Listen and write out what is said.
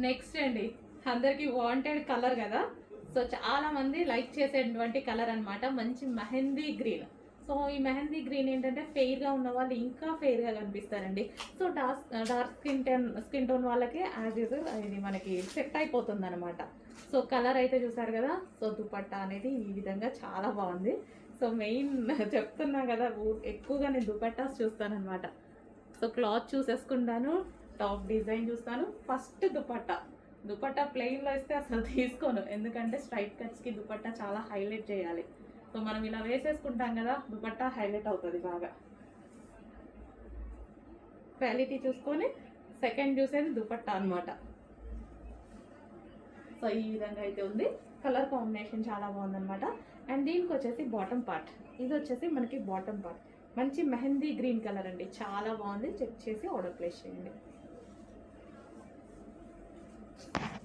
Next అండి, అందరికి wanted colour కదా. సో చాలా మంది లైక్ చేసేటువంటి కలర్ అన్నమాట, మంచి మెహందీ గ్రీన్. సో ఈ మెహందీ గ్రీన్ ఏంటంటే ఫెయిర్గా ఉన్న వాళ్ళు ఇంకా ఫెయిర్గా కనిపిస్తారండి. సో డార్క్ స్కిన్ టోన్ వాళ్ళకి యాజ్ యూజువల్ ఇది మనకి సెట్ అయిపోతుంది అనమాట. సో కలర్ అయితే చూసారు కదా. సో దుపట్టా అనేది ఈ విధంగా చాలా బాగుంది. సో మెయిన్ చెప్తున్నా కదా, ఎక్కువగా నేను దుపట్టాస్ చూస్తానన్నమాట. సో క్లాత్ చూసేసుకుంటాను, టాప్ డిజైన్ చూస్తాను, ఫస్ట్ దుపట్టా ప్లెయిన్లో ఇస్తే అసలు తీసుకోను, ఎందుకంటే స్ట్రైట్ కట్స్కి దుపట్టా చాలా హైలైట్ చేయాలి. సో మనం ఇలా వేసేసుకుంటాం కదా, దుపట్టా హైలైట్ అవుతుంది బాగా. క్వాలిటీ చూసుకొని సెకండ్ చూసేది దుపట్టా అనమాట. సో ఈ విధంగా అయితే ఉంది. కలర్ కాంబినేషన్ చాలా బాగుందనమాట. అండ్ దీనికి వచ్చేసి బాటమ్ పార్ట్, ఇది వచ్చేసి మనకి బాటమ్ పార్ట్ మంచి మెహందీ గ్రీన్ కలర్ అండి, చాలా బాగుంది. చెక్ చేసి ఆర్డర్ ప్లేస్ చేయండి.